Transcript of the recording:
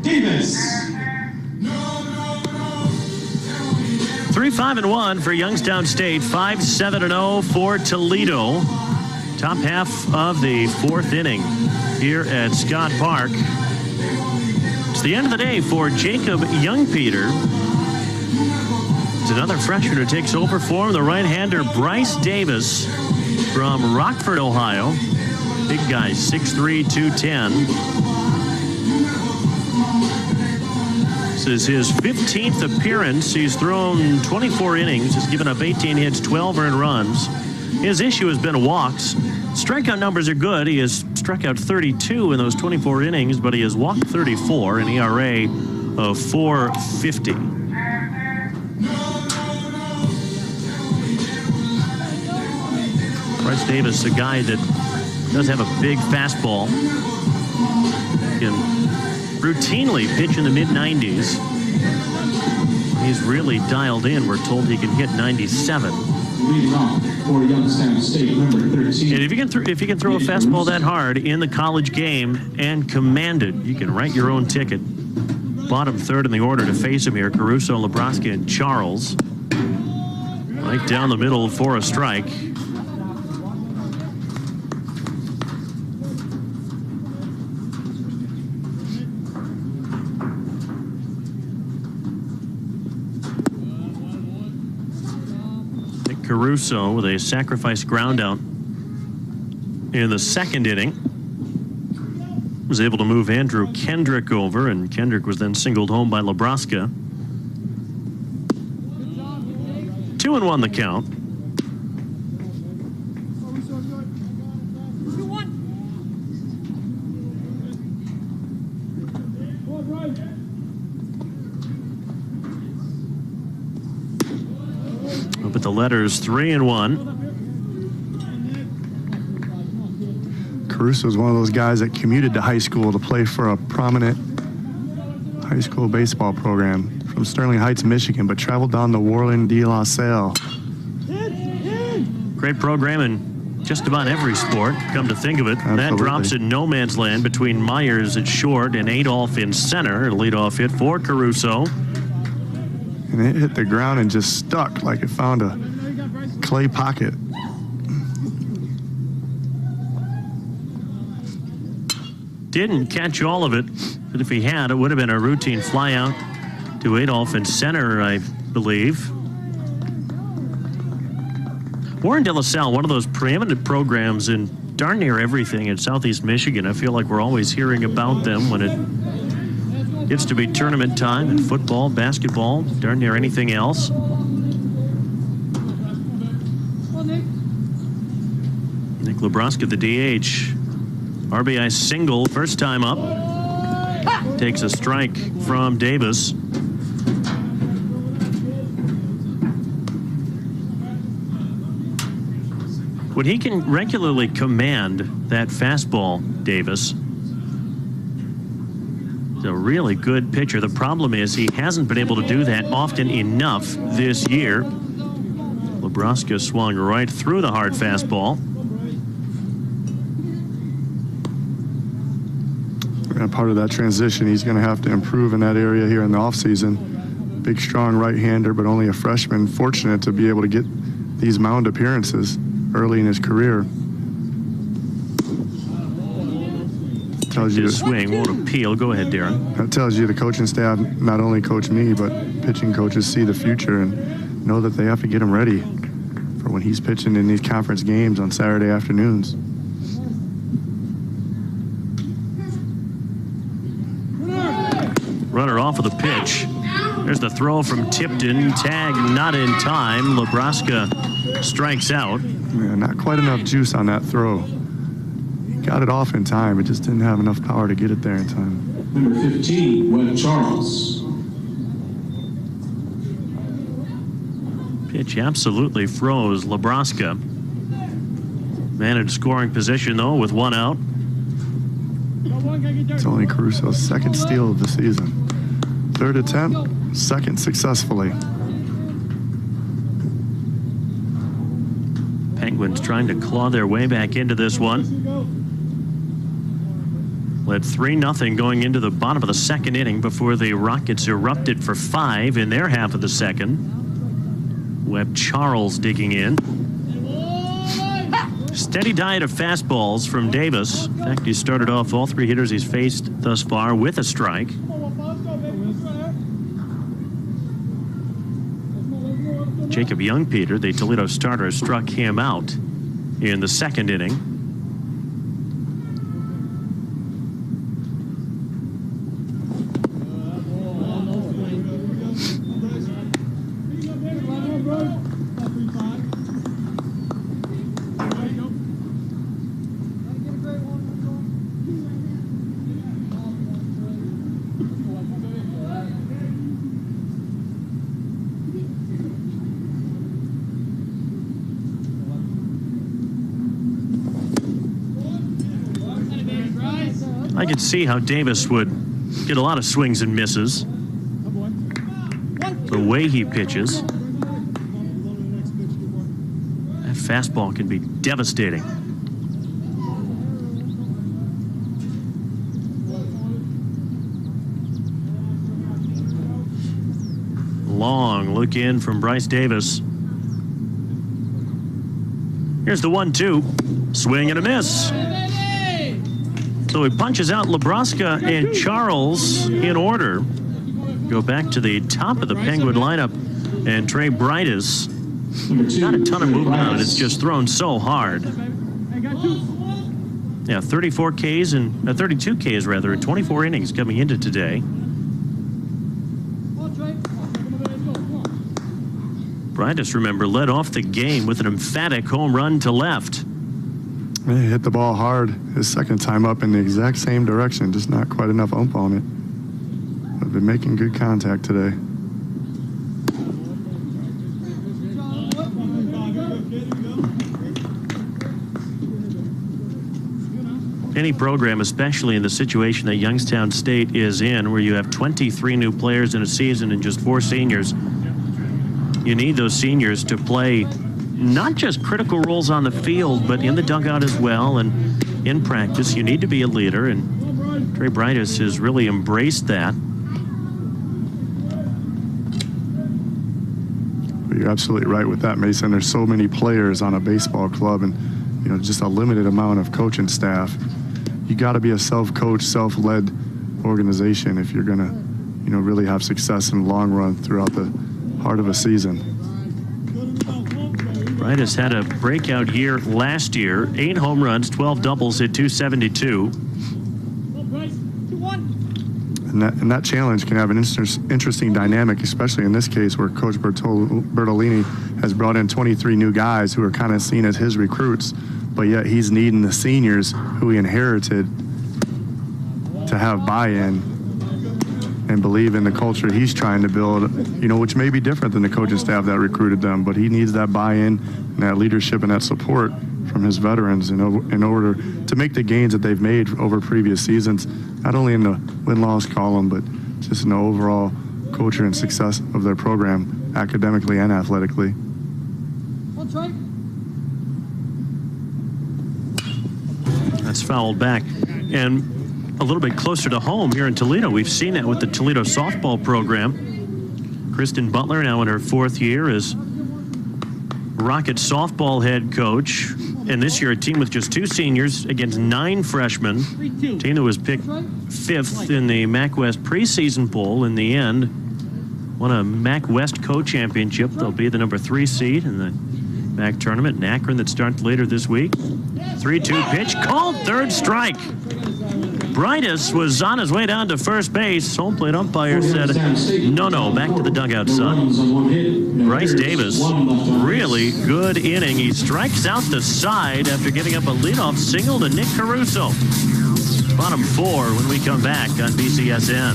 Davis. 3-5-1 for Youngstown State. 5-7-0 for Toledo. Top half of the fourth inning here at Scott Park. It's the end of the day for Jacob Youngpeter. It's another freshman who takes over for him, the right-hander Bryce Davis from Rockford, Ohio. Big guy, 6'3", 210. This is his 15th appearance. He's thrown 24 innings. He's given up 18 hits, 12 earned runs. His issue has been walks. Strikeout numbers are good. He has struck out 32 in those 24 innings, but he has walked 34, an ERA of 4.50. Bryce Davis, a guy that does have a big fastball. Can routinely pitch in the mid-90s. He's really dialed in. We're told he can hit 97. For Youngstown State, number 13. And if you can throw a fastball that hard in the college game and command it, you can write your own ticket. Bottom third in the order to face him here: Caruso, Nebraska, and Charles. Right down the middle for a strike. Caruso with a sacrifice ground out in the second inning. Was able to move Andrew Kendrick over, and Kendrick was then singled home by Nebraska. 2-1 the count. Up at the letters, 3-1. Caruso is one of those guys that commuted to high school to play for a prominent high school baseball program from Sterling Heights, Michigan, but traveled down to Warland de La Salle. Great program in just about every sport, come to think of it. Absolutely. That drops in no man's land between Myers at short and Adolph in center. A leadoff hit for Caruso. And it hit the ground and just stuck like it found a clay pocket. Didn't catch all of it, but if he had, it would have been a routine fly out to Adolph in center, I believe. Warren de La Salle, one of those preeminent programs in darn near everything in Southeast Michigan. I feel like we're always hearing about them when it gets to be tournament time in football, basketball, darn near anything else. Nick Nebraska, the DH. RBI single, first time up. Takes a strike from Davis. When he can regularly command that fastball, Davis, he's a really good pitcher. The problem is he hasn't been able to do that often enough this year. Nebraska swung right through the hard fastball. And part of that transition, he's going to have to improve in that area here in the offseason. Big, strong right-hander, but only a freshman. Fortunate to be able to get these mound appearances early in his career. Tells you His swing won't appeal. Go ahead, Darren. That tells you the coaching staff not only coach me, but pitching coaches see the future and know that they have to get him ready for when he's pitching in these conference games on Saturday afternoons. Runner off of the pitch. There's the throw from Tipton. Tag not in time. Nebraska strikes out. Yeah, not quite enough juice on that throw. He got it off in time. It just didn't have enough power to get it there in time. Number 15, Webb Charles. Pitch absolutely froze Nebraska. Managed scoring position, though, with one out. It's only Caruso's second steal of the season. Third attempt, second successfully. Penguins trying to claw their way back into this one. Led 3-0 going into the bottom of the second inning before the Rockets erupted for 5 in their half of the second. Webb Charles digging in. Steady diet of fastballs from Davis. In fact, he started off all 3 hitters he's faced thus far with a strike. Jacob Youngpeter, the Toledo starter, struck him out in the second inning. I could see how Davis would get a lot of swings and misses. The way he pitches. That fastball can be devastating. Long look in from Bryce Davis. Here's the 1-2. Swing and a miss. So he punches out Lebraska and Charles in order. Go back to the top of the Penguin lineup, and Trey Bryce. Not a ton of movement on it. It's just thrown so hard. Yeah, 34 Ks and 32 Ks rather, in 24 innings coming into today. Bryce, remember, led off the game with an emphatic home run to left. He hit the ball hard his second time up in the exact same direction, just not quite enough ump on it. But been making good contact today. Any program, especially in the situation that Youngstown State is in, where you have 23 new players in a season and just 4 seniors, you need those seniors to play not just critical roles on the field, but in the dugout as well, and in practice. You need to be a leader, and Trey Bryce has really embraced that. You're absolutely right with that, Mason. There's so many players on a baseball club, and just a limited amount of coaching staff. You got to be a self-coached, self-led organization if you're going to, really have success in the long run throughout the heart of a season. Bryce had a breakout year last year. 8 home runs, 12 doubles at .272. And that challenge can have an interesting dynamic, especially in this case where Coach Bertolini has brought in 23 new guys who are kind of seen as his recruits, but yet he's needing the seniors who he inherited to have buy-in and believe in the culture he's trying to build, which may be different than the coaching staff that recruited them, but he needs that buy-in and that leadership and that support from his veterans in order to make the gains that they've made over previous seasons, not only in the win-loss column, but just in the overall culture and success of their program, academically and athletically. That's fouled back. And a little bit closer to home here in Toledo, we've seen that with the Toledo softball program. Kristen Butler, now in her 4th year as Rocket softball head coach. And this year, a team with just 2 seniors against 9 freshmen. A team that was picked 5th in the MAC West preseason poll. In the end, won a MAC West co-championship. They'll be the number 3 seed in the MAC tournament in Akron that starts later this week. 3-2 pitch, called, 3rd strike. Bryce was on his way down to first base. Home plate umpire said, no, back to the dugout, son. Bryce Davis, really good inning. He strikes out the side after giving up a leadoff single to Nick Caruso. Bottom 4 when we come back on BCSN.